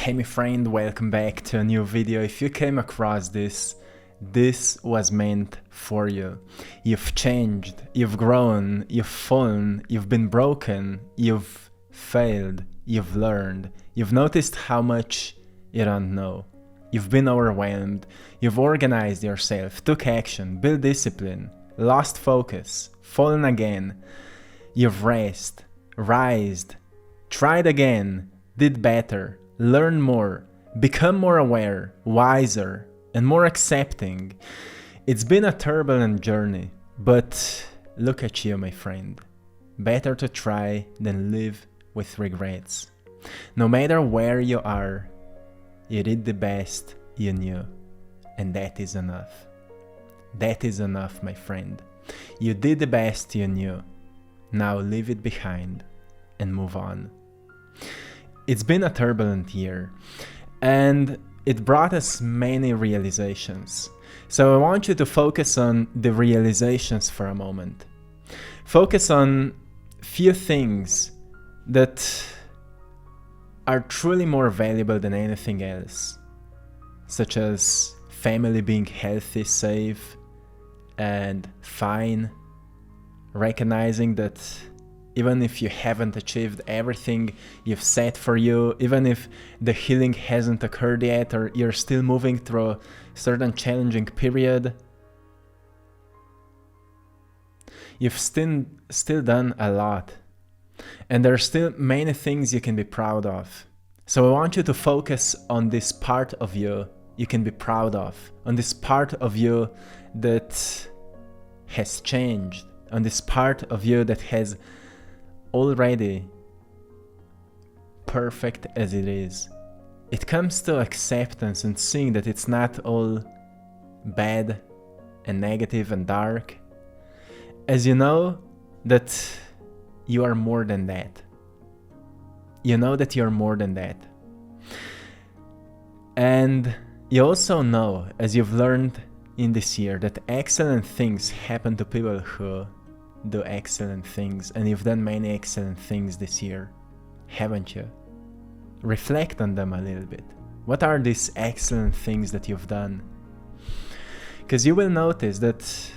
Hey my friend, welcome back to a new video. If you came across this was meant for you. You've changed, you've grown, you've fallen, you've been broken, you've failed, you've learned, you've noticed how much you don't know. You've been overwhelmed, you've organized yourself, took action, built discipline, lost focus, fallen again. You've rest, rised, tried again, did better, learn more, become more aware, wiser, and more accepting. It's been a turbulent journey, but look at you, my friend. Better to try than live with regrets. No matter where you are, you did the best you knew, and that is enough. That is enough, my friend. You did the best you knew. Now leave it behind and move on. It's been a turbulent year, and it brought us many realizations. So I want you to focus on the realizations for a moment. Focus on few things that are truly more valuable than anything else, such as family being healthy, safe, and fine. Recognizing that even if you haven't achieved everything you've set for you, even if the healing hasn't occurred yet, or you're still moving through a certain challenging period, you've still done a lot. And there are still many things you can be proud of. So I want you to focus on this part of you can be proud of, on this part of you that has changed, on this part of you that has already perfect as it is. It comes to acceptance and seeing that it's not all bad and negative and dark, as you know that you are more than that. You know that you're more than that. And you also know, as you've learned in this year, that excellent things happen to people who do excellent things, and you've done many excellent things this year, haven't you? Reflect on them a little bit. What are these excellent things that you've done? Because you will notice that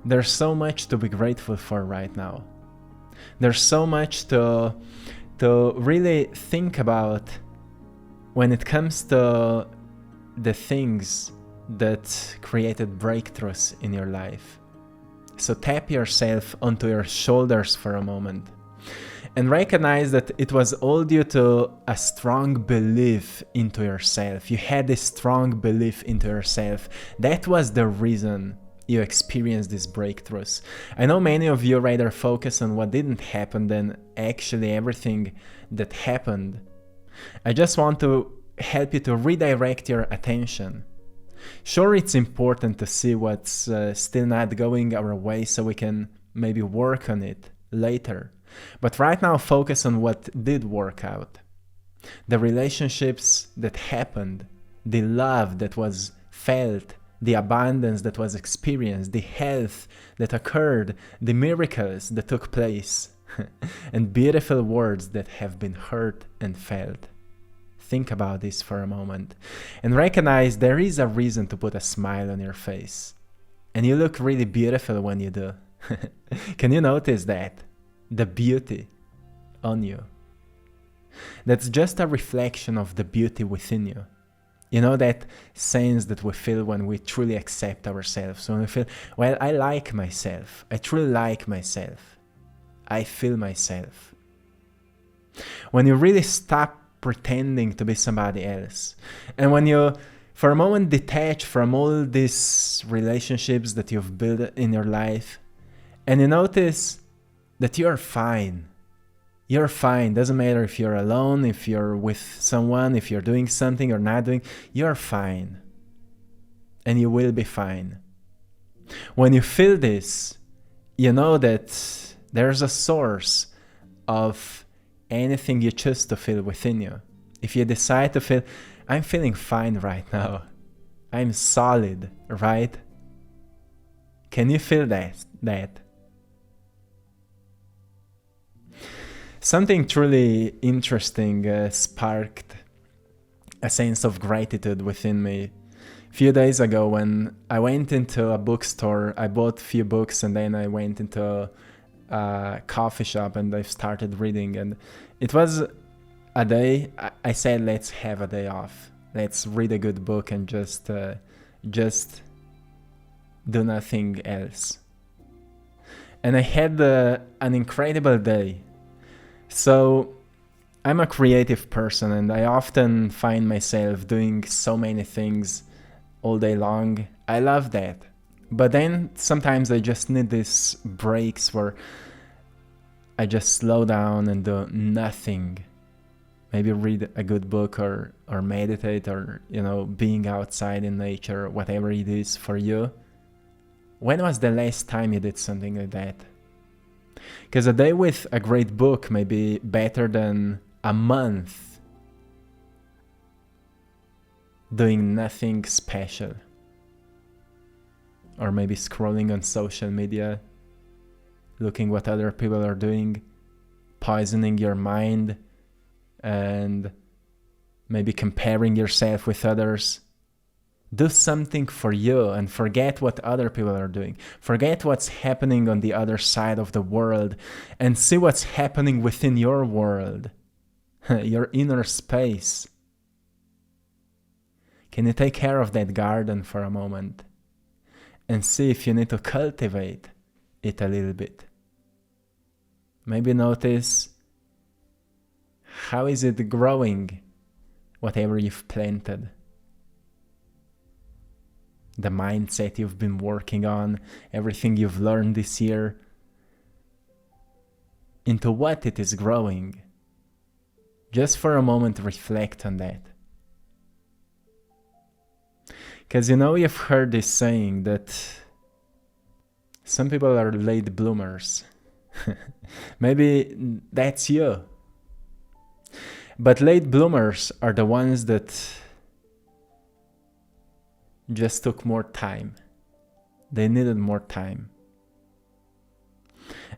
there's so much to be grateful for right now. There's so much to really think about when it comes to the things that created breakthroughs in your life. So tap yourself onto your shoulders for a moment and recognize that it was all due to a strong belief into yourself. You had a strong belief into yourself. That was the reason you experienced these breakthroughs. I know many of you rather focus on what didn't happen than actually everything that happened. I just want to help you to redirect your attention. Sure, it's important to see what's still not going our way so we can maybe work on it later. But right now, focus on what did work out. The relationships that happened, the love that was felt, the abundance that was experienced, the health that occurred, the miracles that took place, and beautiful words that have been heard and felt. Think about this for a moment and recognize there is a reason to put a smile on your face. And you look really beautiful when you do. Can you notice that? The beauty on you. That's just a reflection of the beauty within you. You know, that sense that we feel when we truly accept ourselves. When we feel, well, I like myself. I truly like myself. I feel myself. When you really stop pretending to be somebody else, and when you for a moment detach from all these relationships that you've built in your life, and you notice that you're fine. You're fine. Doesn't matter if you're alone, if you're with someone, if you're doing something or not doing, you're fine. And you will be fine. When you feel this, you know that there's a source of anything you choose to feel within you. If you decide to feel, I'm feeling fine right now. I'm solid, right? Can you feel that? Something truly interesting sparked a sense of gratitude within me. A few days ago, when I went into a bookstore, I bought a few books, and then I went into a coffee shop and I started reading. And it was a day I said, let's have a day off. Let's read a good book and just do nothing else. And I had an incredible day. So I'm a creative person, and I often find myself doing so many things all day long. I love that. But then sometimes I just need these breaks where I just slow down and do nothing. Maybe read a good book or meditate, or, being outside in nature, whatever it is for you. When was the last time you did something like that? Because a day with a great book may be better than a month doing nothing special. Or maybe scrolling on social media, looking what other people are doing, poisoning your mind, and maybe comparing yourself with others. Do something for you and forget what other people are doing. Forget what's happening on the other side of the world and see what's happening within your world, your inner space. Can you take care of that garden for a moment and see if you need to cultivate it a little bit? Maybe notice, how is it growing, whatever you've planted? The mindset you've been working on, everything you've learned this year, into what it is growing. Just for a moment, reflect on that. Because you've heard this saying that some people are late bloomers. Maybe that's you. But late bloomers are the ones that just took more time. They needed more time.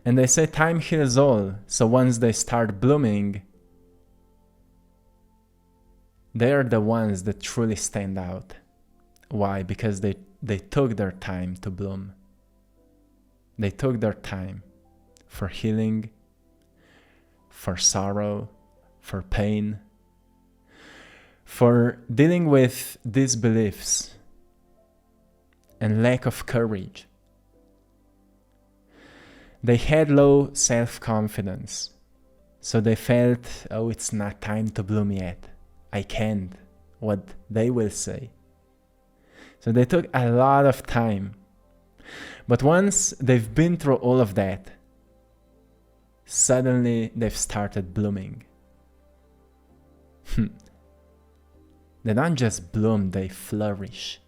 And they say time heals all. So once they start blooming, they are the ones that truly stand out. Why? Because they took their time to bloom. They took their time for healing, for sorrow, for pain, for dealing with these beliefs and lack of courage. They had low self-confidence, so they felt, oh, it's not time to bloom yet. I can't. What they will say. So they took a lot of time. But once they've been through all of that, suddenly they've started blooming. They don't just bloom, they flourish.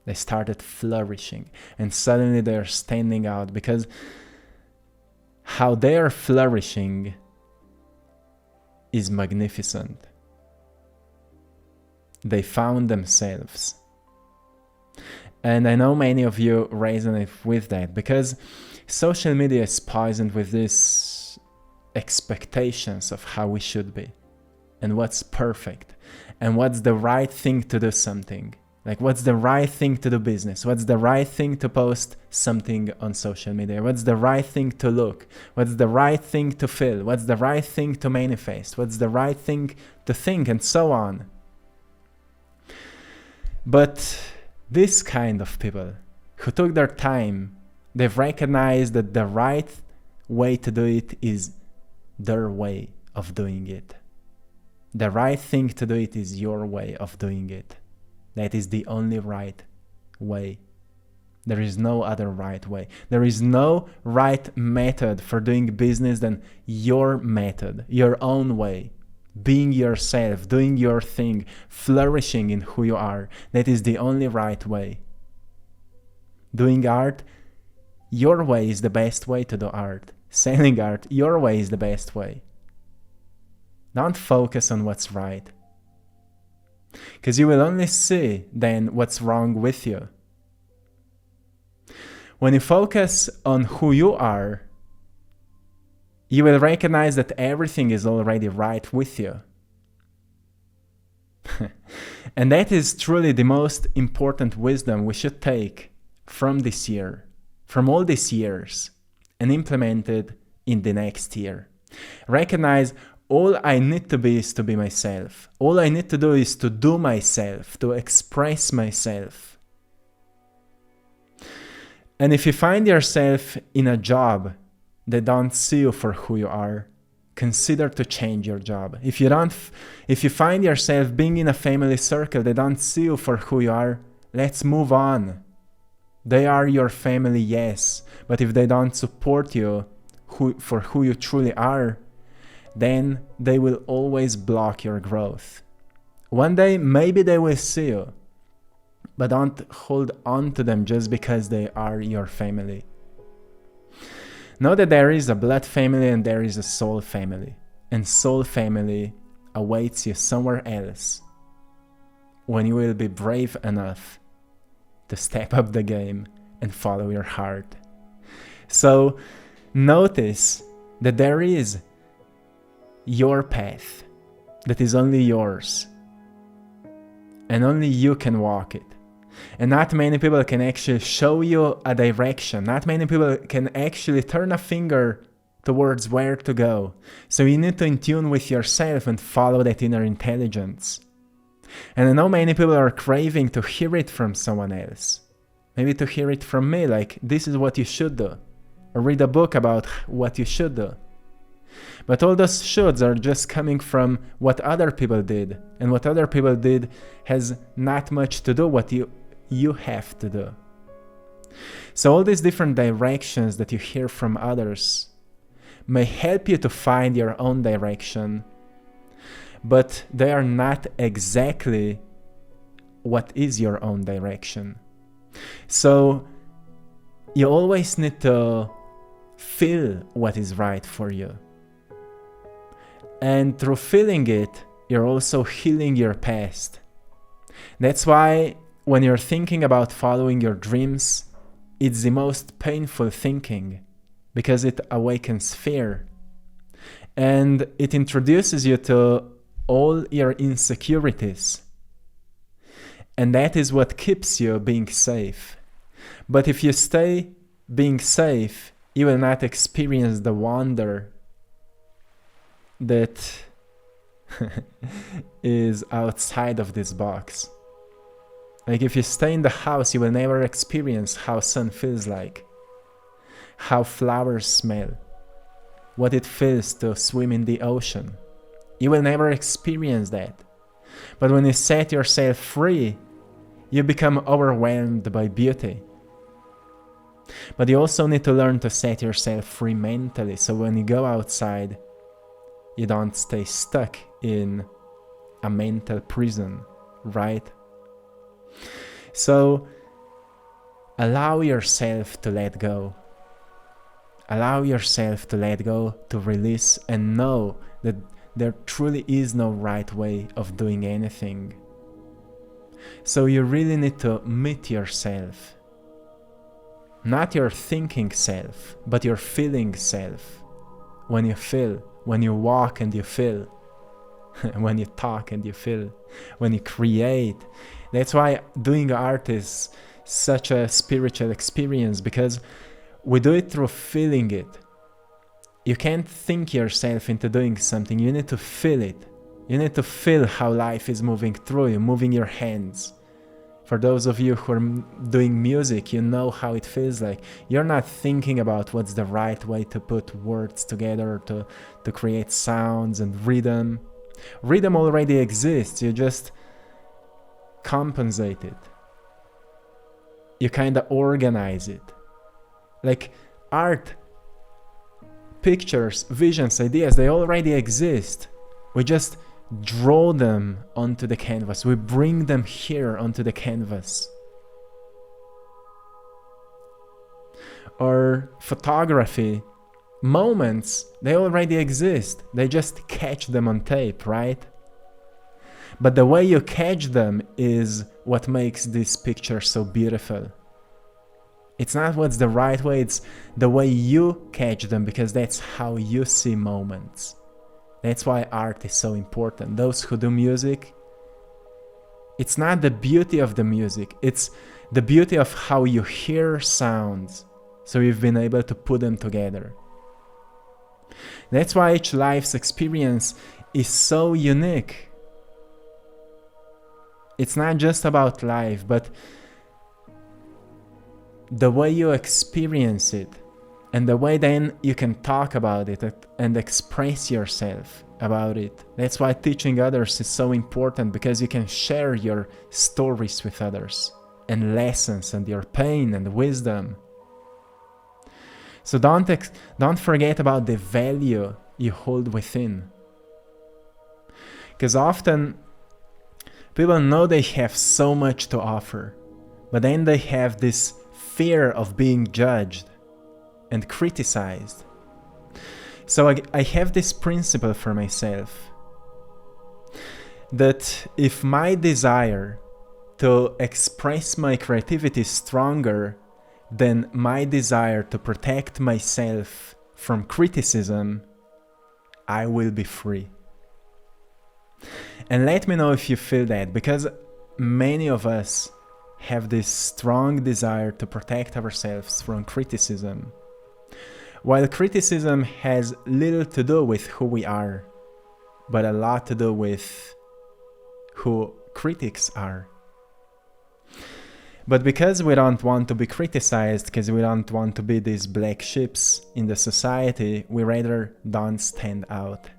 They started flourishing, and suddenly they're standing out, because how they are flourishing is magnificent. They found themselves. And I know many of you resonate with that, because social media is poisoned with these expectations of how we should be and what's perfect and what's the right thing to do something. Like, what's the right thing to do business? What's the right thing to post something on social media? What's the right thing to look? What's the right thing to feel? What's the right thing to manifest? What's the right thing to think? And so on. But this kind of people who took their time, they've recognized that the right way to do it is their way of doing it. The right thing to do it is your way of doing it. That is the only right way. There is no other right way. There is no right method for doing business than your method, your own way. Being yourself, doing your thing, flourishing in who you are. That is the only right way. Doing art, your way is the best way to do art. Selling art, your way is the best way. Don't focus on what's right, because you will only see then what's wrong with you. When you focus on who you are, You will recognize that everything is already right with you. And that is truly the most important wisdom we should take from this year, from all these years, and implement it in the next year. Recognize all I need to be is to be myself. All I need to do is to do myself, to express myself. And if you find yourself in a job that don't see you for who you are, consider to change your job. If you find yourself being in a family circle that don't see you for who you are, let's move on. They are your family, yes, but if they don't support you for who you truly are, then they will always block your growth. One day, maybe they will see you, but don't hold on to them just because they are your family. Know that there is a blood family and there is a soul family, and soul family awaits you somewhere else when you will be brave enough to step up the game and follow your heart. So notice that there is your path that is only yours, and only you can walk it. And not many people can actually show you a direction. Not many people can actually turn a finger towards where to go. So you need to in tune with yourself and follow that inner intelligence. And I know many people are craving to hear it from someone else. Maybe to hear it from me, like, this is what you should do. Or read a book about what you should do. But all those shoulds are just coming from what other people did. And what other people did has not much to do with what you have to do. So all these different directions that you hear from others may help you to find your own direction, but they are not exactly what is your own direction. So you always need to feel what is right for you. And through feeling it, you're also healing your past. That's why when you're thinking about following your dreams, it's the most painful thinking, because it awakens fear. And it introduces you to all your insecurities. And that is what keeps you being safe. But if you stay being safe, you will not experience the wonder that is outside of this box. Like, if you stay in the house, you will never experience how sun feels like, how flowers smell, what it feels to swim in the ocean. You will never experience that. But when you set yourself free, you become overwhelmed by beauty. But you also need to learn to set yourself free mentally, so when you go outside, you don't stay stuck in a mental prison, right? So allow yourself to let go. Allow yourself to let go, to release, and know that there truly is no right way of doing anything. So you really need to meet yourself. Not your thinking self, but your feeling self. When you feel, when you walk and you feel, when you talk and you feel, when you create. That's why doing art is such a spiritual experience, because we do it through feeling it. You can't think yourself into doing something, you need to feel it. You need to feel how life is moving through you, moving your hands. For those of you who are doing music, you know how it feels like. You're not thinking about what's the right way to put words together, to create sounds and rhythm. Rhythm already exists, you just compensate it. You kind of organize it. Like art, pictures, visions, ideas, they already exist. We just draw them onto the canvas. We bring them here onto the canvas. Or photography, moments, they already exist. They just catch them on tape, right? But the way you catch them is what makes this picture so beautiful. It's not what's the right way, it's the way you catch them, because that's how you see moments. That's why art is so important. Those who do music, it's not the beauty of the music, it's the beauty of how you hear sounds, so you've been able to put them together. That's why each life's experience is so unique. It's not just about life, but the way you experience it, and the way then you can talk about it and express yourself about it. That's why teaching others is so important, because you can share your stories with others, and lessons, and your pain and wisdom. So don't forget about the value you hold within. Because often people know they have so much to offer, but then they have this fear of being judged and criticized. So I have this principle for myself, that if my desire to express my creativity is stronger than my desire to protect myself from criticism, I will be free. And let me know if you feel that, because many of us have this strong desire to protect ourselves from criticism, while criticism has little to do with who we are, but a lot to do with who critics are. But because we don't want to be criticized, because we don't want to be these black sheep in the society, we rather don't stand out.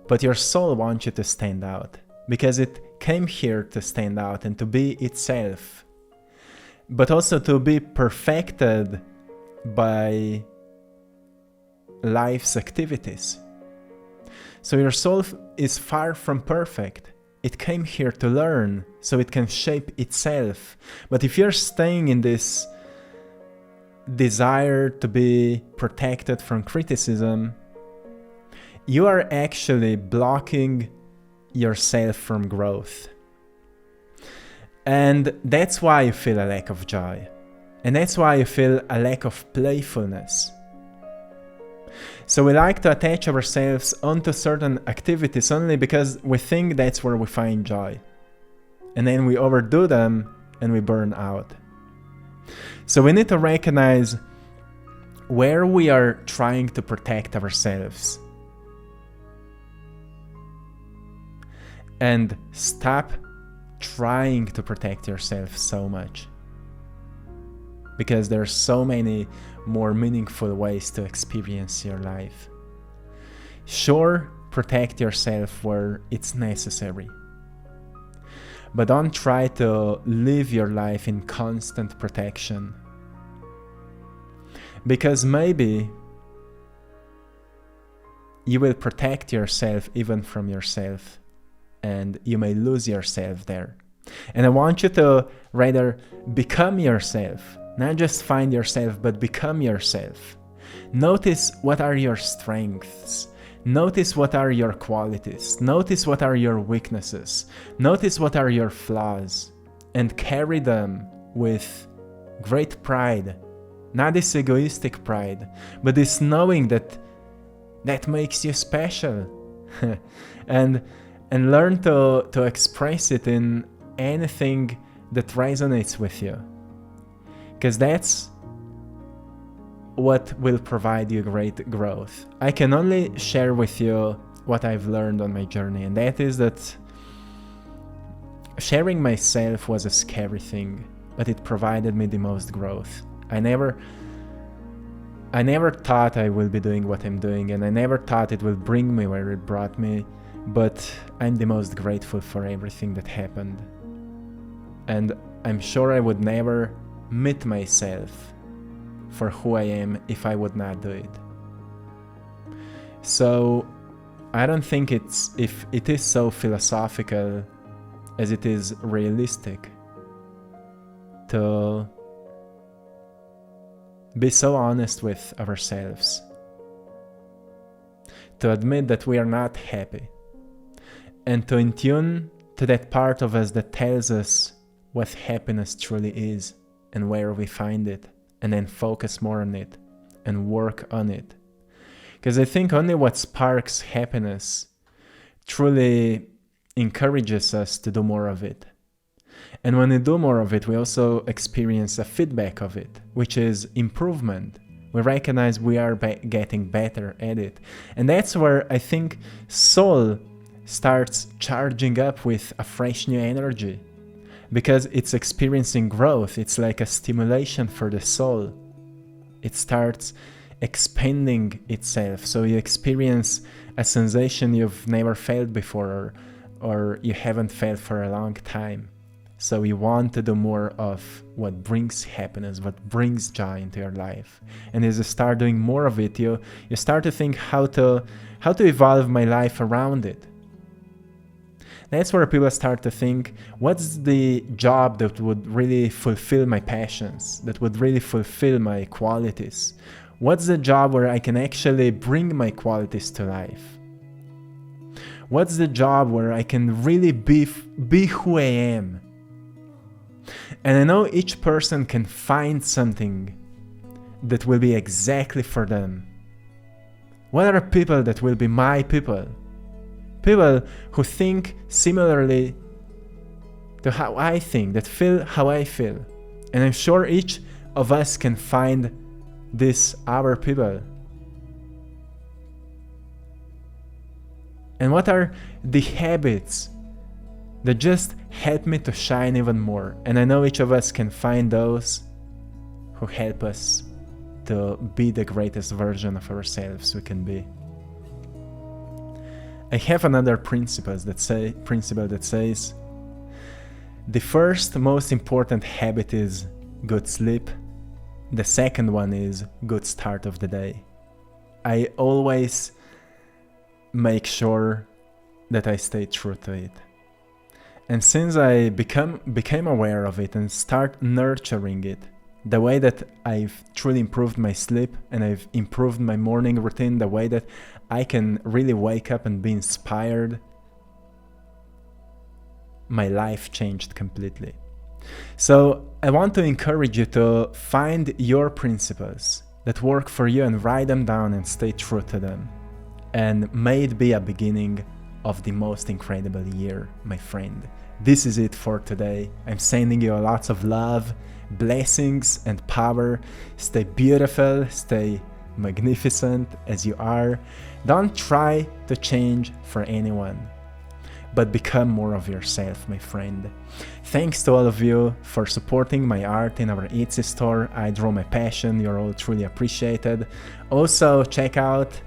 But your soul wants you to stand out, because it came here to stand out and to be itself, but also to be perfected by life's activities. So your soul is far from perfect. It came here to learn, so it can shape itself. But if you're staying in this desire to be protected from criticism, you are actually blocking yourself from growth. And that's why you feel a lack of joy. And that's why you feel a lack of playfulness. So we like to attach ourselves onto certain activities only because we think that's where we find joy. And then we overdo them and we burn out. So we need to recognize where we are trying to protect ourselves. And stop trying to protect yourself so much. Because there are so many more meaningful ways to experience your life. Sure, protect yourself where it's necessary. But don't try to live your life in constant protection. Because maybe you will protect yourself even from yourself, and you may lose yourself there. And I want you to rather become yourself. Not just find yourself, but become yourself. Notice what are your strengths. Notice what are your qualities. Notice what are your weaknesses. Notice what are your flaws. And carry them with great pride. Not this egoistic pride, but this knowing that makes you special. and learn to express it in anything that resonates with you. Because that's what will provide you great growth. I can only share with you what I've learned on my journey, and that is that sharing myself was a scary thing, but it provided me the most growth. I never thought I will be doing what I'm doing, and I never thought it will bring me where it brought me, but I'm the most grateful for everything that happened. And I'm sure I would never meet myself for who I am if I would not do it. So I don't think if it is so philosophical as it is realistic to be so honest with ourselves, to admit that we are not happy, and to in tune to that part of us that tells us what happiness truly is. and where we find it, and then focus more on it and work on it. Because I think only what sparks happiness truly encourages us to do more of it. And when we do more of it, we also experience a feedback of it, which is improvement. We recognize we are getting better at it. And that's where I think soul starts charging up with a fresh new energy, because it's experiencing growth. It's like a stimulation for the soul. It starts expanding itself. So you experience a sensation you've never felt before, or you haven't felt for a long time. So you want to do more of what brings happiness, what brings joy into your life. And as you start doing more of it, you start to think how to evolve my life around it. That's where people start to think, what's the job that would really fulfill my passions, that would really fulfill my qualities? What's the job where I can actually bring my qualities to life? What's the job where I can really be who I am? And I know each person can find something that will be exactly for them. What are people that will be my people? People who think similarly to how I think, that feel how I feel. And I'm sure each of us can find this our people. And what are the habits that just help me to shine even more? And I know each of us can find those who help us to be the greatest version of ourselves we can be. I have another principle that says the first most important habit is good sleep. The second one is good start of the day. I always make sure that I stay true to it. And since I became aware of it and start nurturing it, the way that I've truly improved my sleep and I've improved my morning routine, the way that I can really wake up and be inspired, my life changed completely. So I want to encourage you to find your principles that work for you and write them down and stay true to them. And may it be a beginning of the most incredible year, my friend. This is it for today. I'm sending you lots of love, blessings, and power. Stay beautiful, stay magnificent as you are. Don't try to change for anyone, but become more of yourself, my friend. Thanks to all of you for supporting my art in our Etsy store. I Draw My Passion. You're all truly appreciated. Also, check out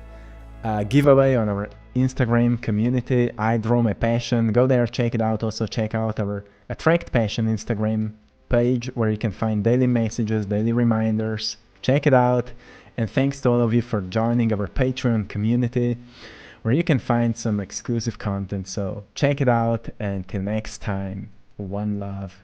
a giveaway on our Instagram community, I Draw My Passion. Go there, check it out. Also, check out our AttractPassion Instagram page where you can find daily messages, daily reminders. Check it out. And thanks to all of you for joining our Patreon community, where you can find some exclusive content. So check it out, and till next time, one love.